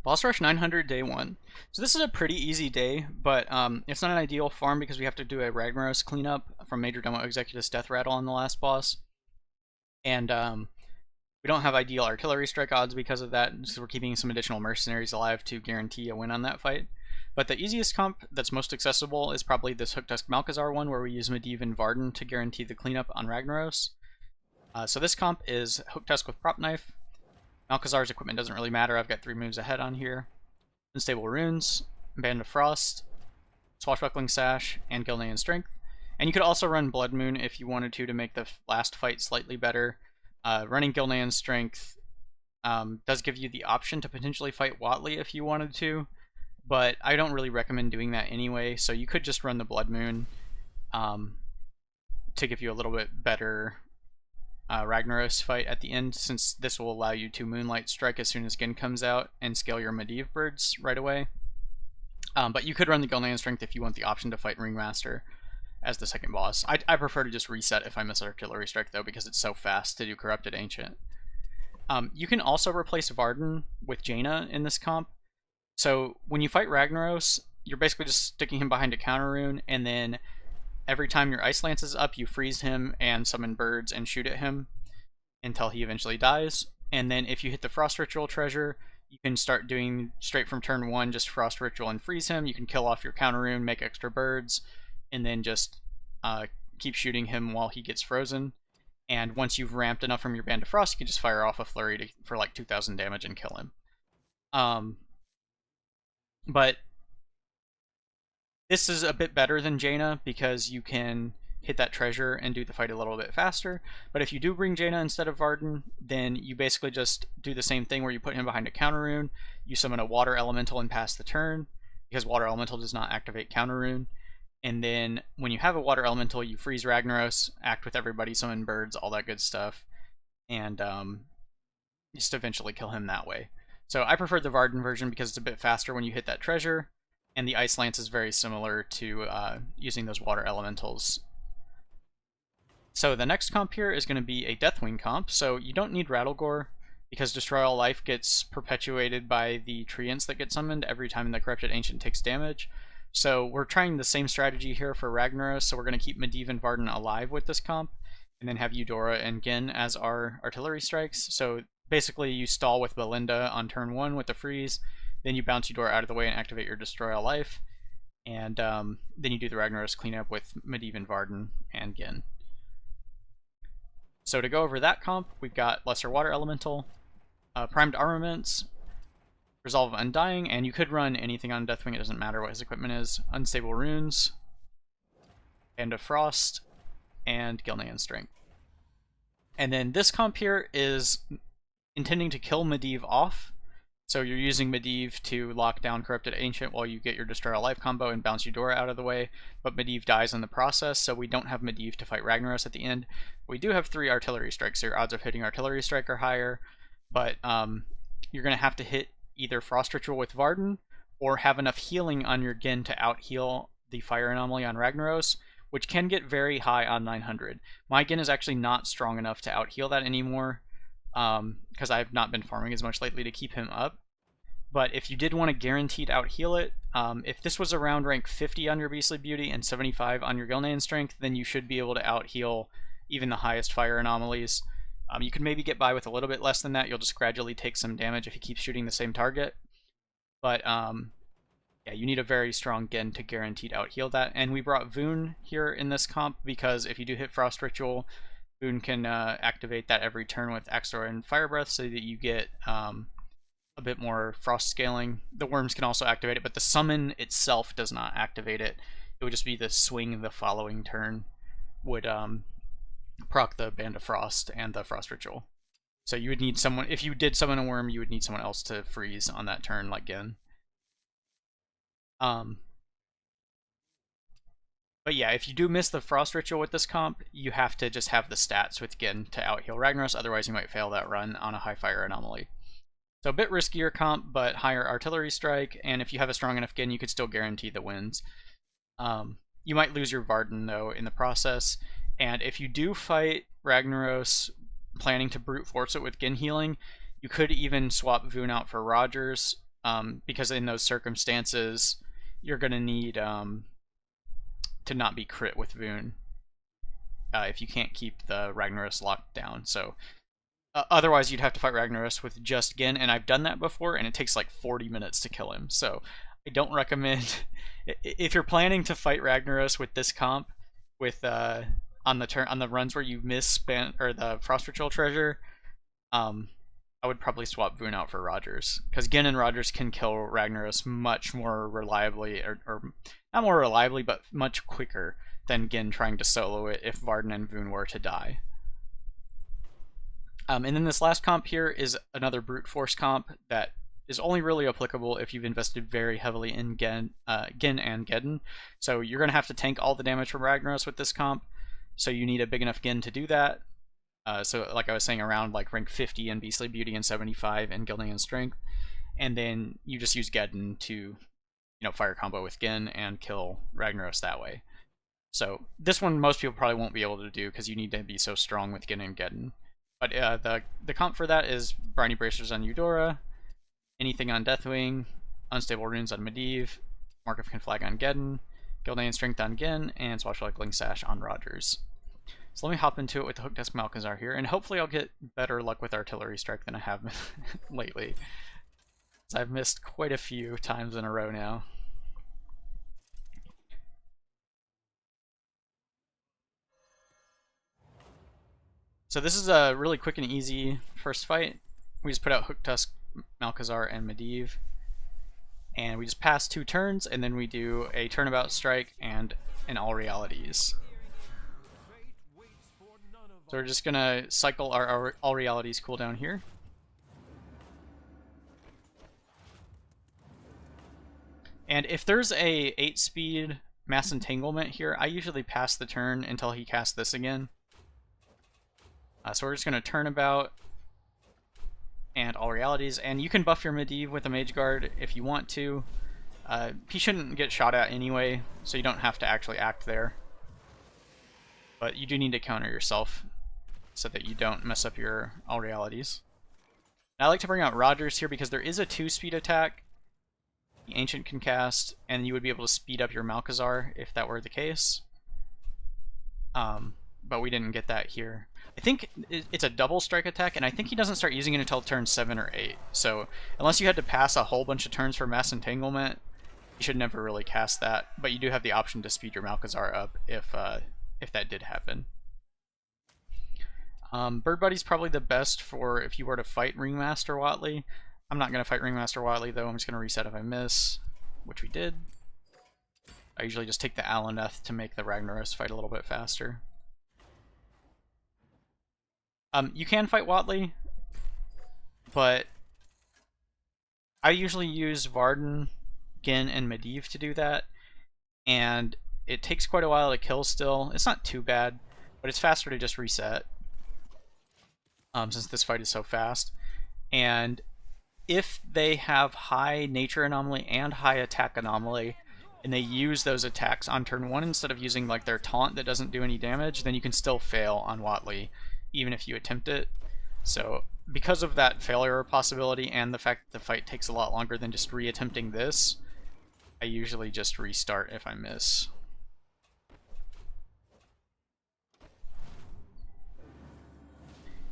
Boss Rush 900 day 1. So this is a pretty easy day, but it's not an ideal farm because we have to do a Ragnaros cleanup from Majordomo Executus Death Rattle on the last boss. And we don't have ideal artillery strike odds because of that, so we're keeping some additional mercenaries alive to guarantee a win on that fight. But the easiest comp that's most accessible is probably this Hooktusk Malchezaar one, where we use Medivh and Varden to guarantee the cleanup on Ragnaros. So this comp is Hooktusk with Prop Knife. Malchezaar's equipment doesn't really matter, I've got 3 moves ahead on here. Unstable Runes, Band of Frost, Swashbuckling Sash, and Gilnean Strength. And you could also run Bloodmoon if you wanted to make the last fight slightly better. Running Gilnean Strength does give you the option to potentially fight Whatley if you wanted to, but I don't really recommend doing that anyway, so you could just run the Bloodmoon to give you a little bit better Ragnaros fight at the end, since this will allow you to Moonlight Strike as soon as Genn comes out and scale your Medivh birds right away. But you could run the Gilnean Strength if you want the option to fight Ringmaster as the second boss. I prefer to just reset if I miss Artillery Strike though, because it's so fast to do Corrupted Ancient. You can also replace Varden with Jaina in this comp. So when you fight Ragnaros, you're basically just sticking him behind a counter rune, and then every time your Ice Lance is up, you freeze him and summon birds and shoot at him until he eventually dies. And then if you hit the Frost Ritual treasure, you can start doing straight from turn 1, just Frost Ritual and freeze him. You can kill off your counter rune, make extra birds, and then just keep shooting him while he gets frozen. And once you've ramped enough from your Band of Frost, you can just fire off a flurry for like 2,000 damage and kill him. But this is a bit better than Jaina because you can hit that treasure and do the fight a little bit faster. But if you do bring Jaina instead of Varden, then you basically just do the same thing where you put him behind a counter rune, you summon a Water Elemental and pass the turn, because Water Elemental does not activate counter rune. And then when you have a Water Elemental, you freeze Ragnaros, act with everybody, summon birds, all that good stuff, and just eventually kill him that way. So I prefer the Varden version because it's a bit faster when you hit that treasure, and the Ice Lance is very similar to using those Water Elementals. So the next comp here is going to be a Deathwing comp, so you don't need Rattlegore, because Destroy All Life gets perpetuated by the Treants that get summoned every time the Corrupted Ancient takes damage. So we're trying the same strategy here for Ragnaros, so we're going to keep Medivh and Varden alive with this comp, and then have Eudora and Genn as our artillery strikes. So basically you stall with Balinda on turn 1 with the freeze, then you bounce Eudora out of the way and activate your Destroy All Life, and then you do the Ragnaros cleanup with Medivh and Varden and Genn. So to go over that comp, we've got Lesser Water Elemental, Primed Armaments, Resolve of Undying, and you could run anything on Deathwing, it doesn't matter what his equipment is, Unstable Runes, Band of Frost, and Gilnean Strength. And then this comp here is intending to kill Medivh off, so you're using Medivh to lock down Corrupted Ancient while you get your Destroy All Life combo and bounce Eudora out of the way, but Medivh dies in the process, so we don't have Medivh to fight Ragnaros at the end. We do have 3 Artillery Strikes, so your odds of hitting Artillery Strike are higher, but you're going to have to hit either Frost Ritual with Varden, or have enough healing on your Genn to out-heal the Fire Anomaly on Ragnaros, which can get very high on 900. My Genn is actually not strong enough to out-heal that anymore, because I've not been farming as much lately to keep him up. But if you did want to guaranteed out-heal it, if this was around rank 50 on your Beastly Beauty and 75 on your Gilnean Strength, then you should be able to out-heal even the highest Fire Anomalies. You could maybe get by with a little bit less than that, you'll just gradually take some damage if you keep shooting the same target. But yeah, you need a very strong Genn to guaranteed out-heal that. And we brought Voone here in this comp because if you do hit Frost Ritual, Voone can activate that every turn with Axor and Fire Breath so that you get a bit more frost scaling. The worms can also activate it, but the summon itself does not activate it. It would just be the swing the following turn would proc the Band of Frost and the Frost Ritual. So you would need someone, if you did summon a worm, you would need someone else to freeze on that turn, like Genn. But yeah, if you do miss the Frost Ritual with this comp, you have to just have the stats with Genn to out-heal Ragnaros, otherwise you might fail that run on a high Fire Anomaly. So a bit riskier comp, but higher Artillery Strike, and if you have a strong enough Genn, you could still guarantee the wins. You might lose your Varden, though, in the process, and if you do fight Ragnaros planning to brute force it with Genn healing, you could even swap Voone out for Rogers, because in those circumstances, you're going to need to not be crit with Voone if you can't keep the Ragnaros locked down. So otherwise, you'd have to fight Ragnaros with just Genn, and I've done that before, and it takes like 40 minutes to kill him. So I don't recommend if you're planning to fight Ragnaros with this comp with on the runs where you misspent or the Frost Ritual treasure. I would probably swap Voone out for Rogers, because Genn and Rogers can kill Ragnaros much more reliably, or not more reliably, but much quicker than Genn trying to solo it if Varden and Voone were to die. And then this last comp here is another brute force comp that is only really applicable if you've invested very heavily in Genn and Geddon. So you're going to have to tank all the damage from Ragnaros with this comp, so you need a big enough Genn to do that. So like I was saying, around like rank 50 in Beastly Beauty and 75 in Gilding and Strength, and then you just use Geddon to, fire combo with Genn and kill Ragnaros that way. So this one most people probably won't be able to do because you need to be so strong with Genn and Geddon. But the comp for that is Briny Bracers on Eudora, anything on Deathwing, Unstable Runes on Medivh, Mark of Conflag on Geddon, Gilding and Strength on Genn, and Swashbuckling Sash on Rogers. So let me hop into it with the Hooktusk Malchezaar here, and hopefully I'll get better luck with Artillery Strike than I have lately. So I've missed quite a few times in a row now. So this is a really quick and easy first fight. We just put out Hooktusk, Malchezaar, and Medivh. And we just pass 2 turns, and then we do a turnabout strike and an All Realities. So we're just going to cycle our All Realities cooldown here. And if there's a 8-speed Mass Entanglement here, I usually pass the turn until he casts this again. So we're just going to turnabout and All Realities, and you can buff your Medivh with a Mage Guard if you want to. He shouldn't get shot at anyway, so you don't have to actually act there. But you do need to counter yourself so that you don't mess up your All Realities. Now, I like to bring out Rogers here because there is a 2-speed attack the Ancient can cast, and you would be able to speed up your Malchezaar if that were the case. But we didn't get that here. I think it's a double strike attack, and I think he doesn't start using it until turn 7 or 8. So unless you had to pass a whole bunch of turns for Mass Entanglement, you should never really cast that. But you do have the option to speed your Malchezaar up if that did happen. Bird Buddy's probably the best for if you were to fight Ringmaster Whatley. I'm not going to fight Ringmaster Whatley though. I'm just going to reset if I miss, which we did. I usually just take the Alaneth to make the Ragnaros fight a little bit faster. You can fight Whatley, but I usually use Varden, Genn, and Medivh to do that, and it takes quite a while to kill still. It's not too bad, but it's faster to just reset, since this fight is so fast. And if they have high Nature Anomaly and high Attack Anomaly, and they use those attacks on turn 1 instead of using like their taunt that doesn't do any damage, then you can still fail on Whatley, even if you attempt it. So because of that failure possibility and the fact that the fight takes a lot longer than just re-attempting this, I usually just restart if I miss.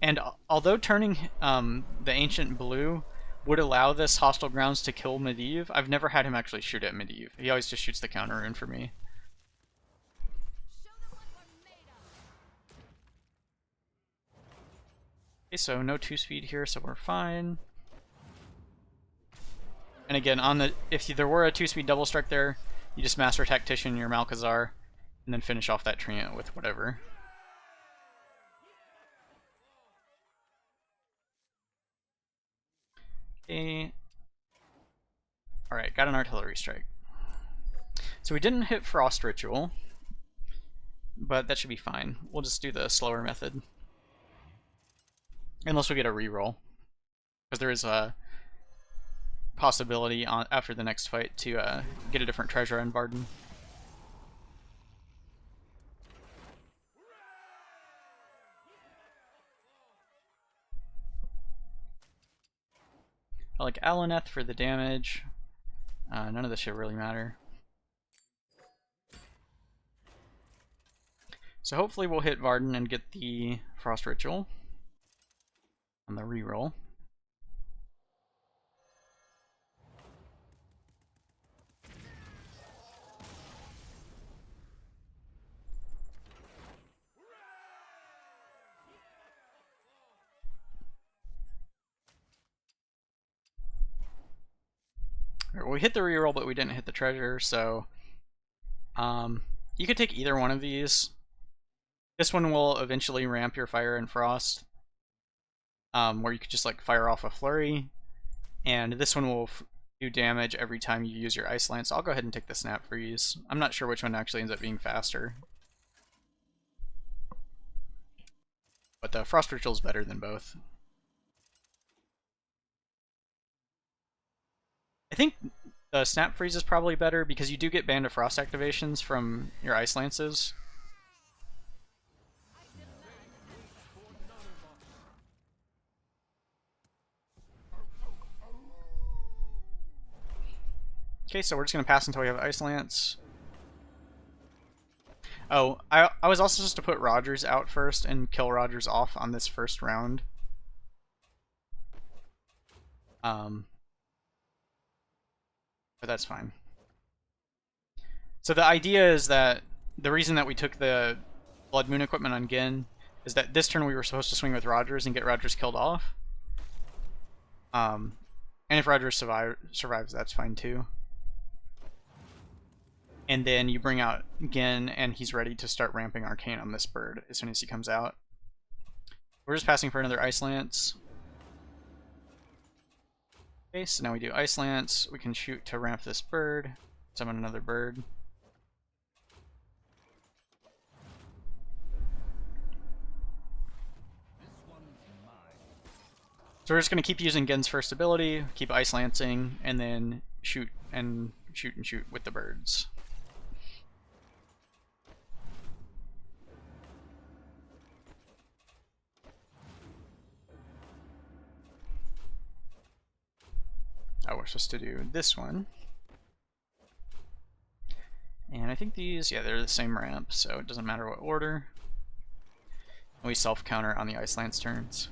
And although turning the Ancient blue would allow this Hostile Grounds to kill Medivh, I've never had him actually shoot at Medivh. He always just shoots the counter rune for me. Okay, so no 2-speed here, so we're fine. And again, if there were a 2-speed double strike there, you just Master Tactician your Malchezaar, and then finish off that Treant with whatever. Okay. Alright, got an Artillery Strike. So we didn't hit Frost Ritual, but that should be fine. We'll just do the slower method. Unless we get a reroll, because there is a possibility after the next fight to get a different treasure in Varden. like Alaneth for the damage. None of this should really matter. So hopefully we'll hit Varden and get the Frost Ritual on the reroll. We hit the reroll, but we didn't hit the treasure, so you could take either one of these. This one will eventually ramp your fire and frost, where you could just like fire off a flurry, and this one will do damage every time you use your ice lance. So I'll go ahead and take the snap freeze. I'm not sure which one actually ends up being faster, but the frost ritual is better than both. I think the snap freeze is probably better because you do get Band of Frost activations from your ice lances. Okay, so we're just going to pass until we have Ice Lance. Oh, I was also supposed to put Rogers out first and kill Rogers off on this first round. But that's fine. So the idea is that the reason that we took the Blood Moon equipment on Genn is that this turn we were supposed to swing with Rogers and get Rogers killed off. And if Rogers survives, that's fine too. And then you bring out Genn, and he's ready to start ramping Arcane on this bird as soon as he comes out. We're just passing for another Ice Lance. Okay, so now we do Ice Lance. We can shoot to ramp this bird, summon another bird. So we're just going to keep using Genn's first ability, keep Ice Lancing, and then shoot and shoot and shoot with the birds. Oh, we're supposed to do this one. And I think these, yeah, they're the same ramp, so it doesn't matter what order. We self-counter on the Ice Lance turns.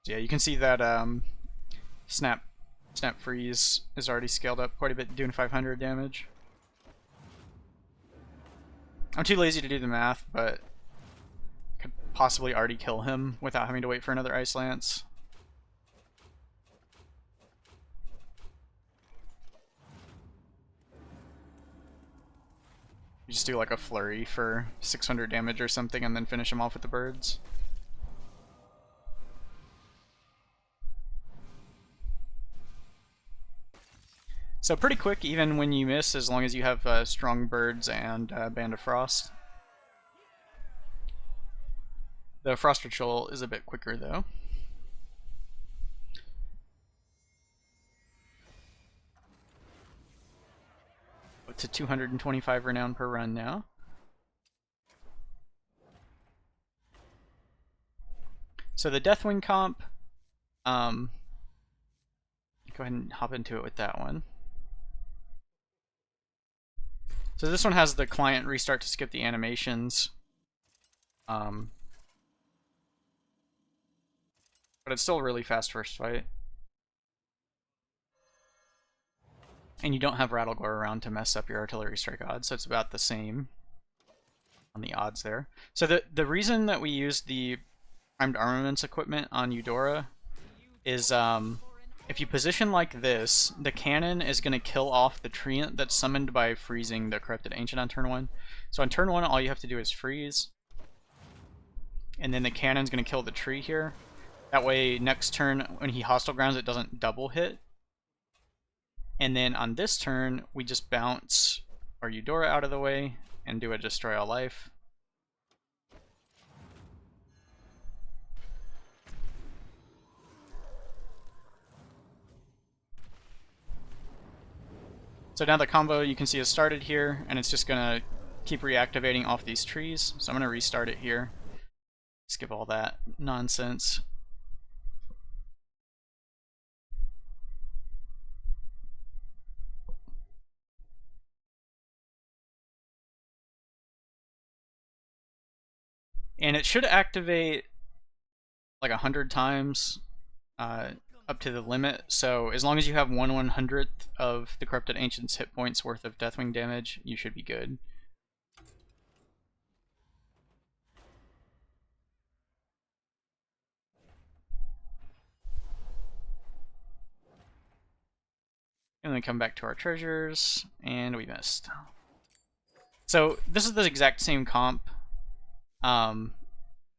So yeah, you can see that snap freeze is already scaled up quite a bit, doing 500 damage. I'm too lazy to do the math, but could possibly already kill him without having to wait for another Ice Lance. You just do like a flurry for 600 damage or something and then finish him off with the birds. So pretty quick even when you miss, as long as you have strong birds and Band of Frost. The Frost Ritual is a bit quicker though. Up to 225 renown per run now. So the Deathwing comp, go ahead and hop into it with that one. So this one has the client restart to skip the animations. But it's still a really fast first fight. And you don't have Rattlegore around to mess up your artillery strike odds, so it's about the same on the odds there. So the reason that we used the primed armaments equipment on Eudora is if you position like this, the cannon is going to kill off the treant that's summoned by freezing the Corrupted Ancient on turn 1. So on turn 1, all you have to do is freeze. And then the cannon's going to kill the tree here. That way, next turn, when he hostile grounds, it doesn't double hit. And then on this turn, we just bounce our Eudora out of the way and do a Destroy All Life. So now the combo you can see has started here, and it's just gonna keep reactivating off these trees. So I'm going to restart it here. Skip all that nonsense. And it should activate like 100 times up to the limit. So as long as you have 1/100th of the Corrupted Ancient's hit points worth of Deathwing damage, you should be good. And then come back to our treasures, and we missed. So this is the exact same comp.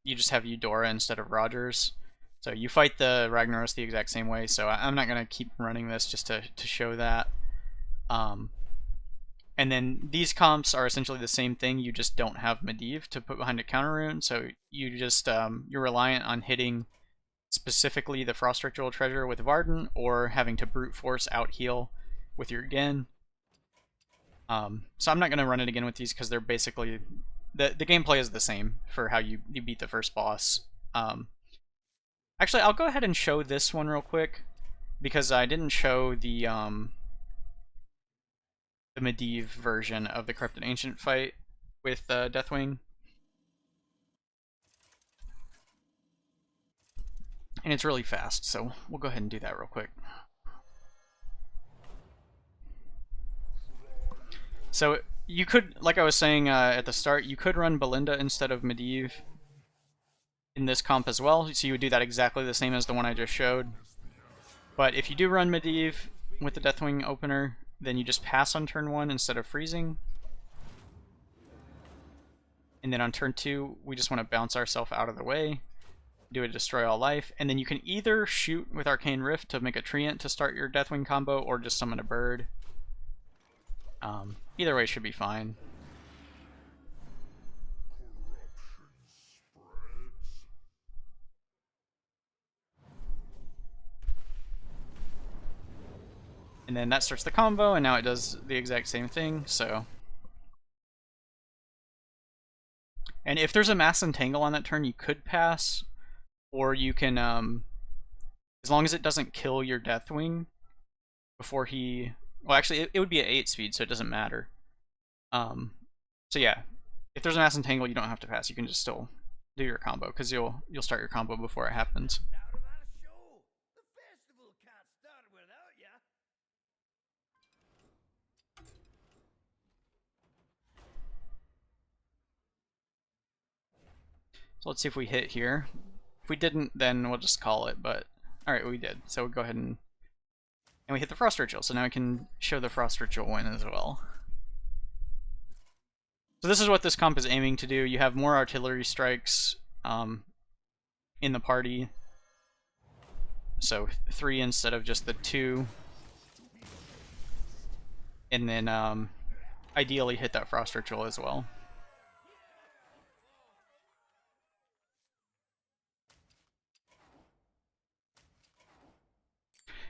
You just have Eudora instead of Rogers. So you fight the Ragnaros the exact same way, so I'm not going to keep running this just to show that. And then these comps are essentially the same thing, you just don't have Medivh to put behind a counter rune, so you just, you're reliant on hitting specifically the Frost Ritual treasure with Varden, or having to brute force out heal with your Genn. So I'm not going to run it again with these because they're basically, the gameplay is the same for how you beat the first boss. Actually, I'll go ahead and show this one real quick, because I didn't show the Medivh version of the Corrupted Ancient fight with Deathwing. And it's really fast, so we'll go ahead and do that real quick. So you could, like I was saying at the start, you could run Balinda instead of Medivh in this comp as well, so you would do that exactly the same as the one I just showed. But if you do run Medivh with the Deathwing opener, then you just pass on turn 1 instead of freezing. And then on turn 2, we just want to bounce ourselves out of the way, do a Destroy All Life, and then you can either shoot with Arcane Rift to make a Treant to start your Deathwing combo, or just summon a bird. Either way should be fine. And then that starts the combo, and now it does the exact same thing, so. And if there's a Mass Entangle on that turn, you could pass, or you can, as long as it doesn't kill your Deathwing before he, well actually it would be at 8 speed, so it doesn't matter. So yeah, if there's a Mass Entangle, you don't have to pass, you can just still do your combo, because you'll start your combo before it happens. So let's see if we hit here. If we didn't, then we'll just call it, but alright, we did. So we'll go ahead and we hit the Frost Ritual, so now we can show the Frost Ritual win as well. So this is what this comp is aiming to do. You have more artillery strikes in the party. So 3 instead of just the 2. And then ideally hit that Frost Ritual as well.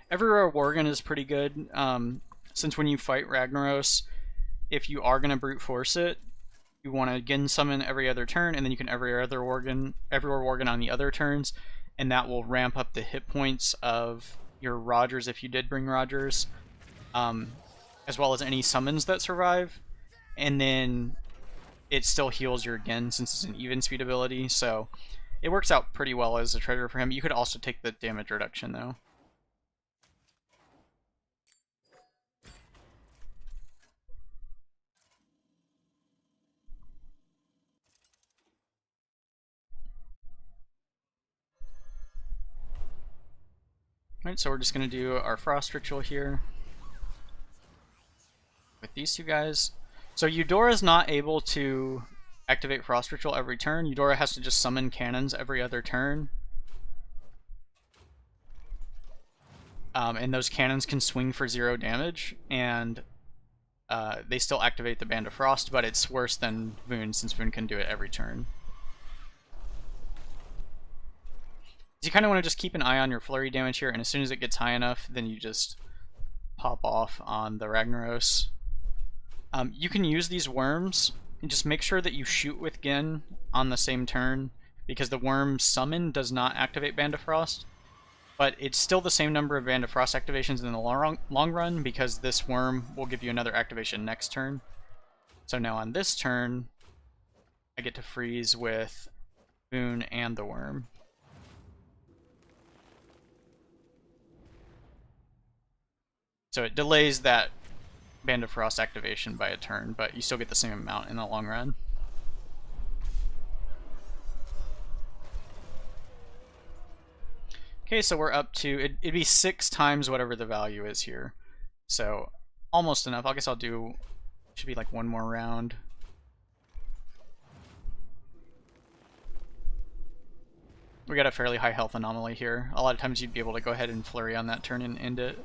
Everywhere Worgen is pretty good, since when you fight Ragnaros, if you are going to brute force it, you want to again summon every other turn, and then you can everywhere Worgen on the other turns, and that will ramp up the hit points of your Rogers if you did bring Rogers, as well as any summons that survive, and then it still heals your Genn since it's an even speed ability, so it works out pretty well as a treasure for him. You could also take the damage reduction though. Alright, so we're just going to do our Frost Ritual here with these two guys. So Eudora's not able to activate Frost Ritual every turn. Eudora has to just summon cannons every other turn. And those cannons can swing for 0 damage, and they still activate the Band of Frost, but it's worse than Voone, since Voone can do it every turn. You kind of want to just keep an eye on your flurry damage here, and as soon as it gets high enough, then you just pop off on the Ragnaros. You can use these worms just make sure that you shoot with Genn on the same turn, because the worm summon does not activate Band of Frost. But it's still the same number of Band of Frost activations in the long run, because this worm will give you another activation next turn. So now on this turn, I get to freeze with Voone and the worm. So it delays that Band of Frost activation by a turn, but you still get the same amount in the long run. Okay, so we're up to, it'd be 6 times whatever the value is here. So almost enough. I guess I'll do, should be like one more round. We got a fairly high health anomaly here. A lot of times you'd be able to go ahead and flurry on that turn and end it.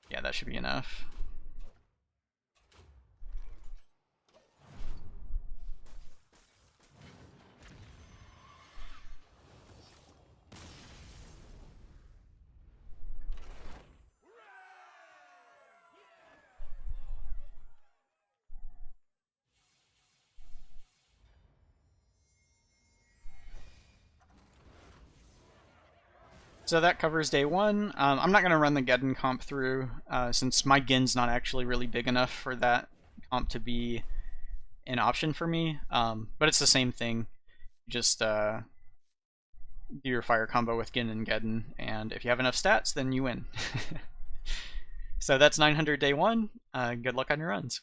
Yeah, that should be enough. So that covers day 1. I'm not going to run the Geddon comp through, since my Genn's not actually really big enough for that comp to be an option for me. But it's the same thing. Just do your fire combo with Genn and Geddon, and if you have enough stats, then you win. So that's 900 day 1. Good luck on your runs.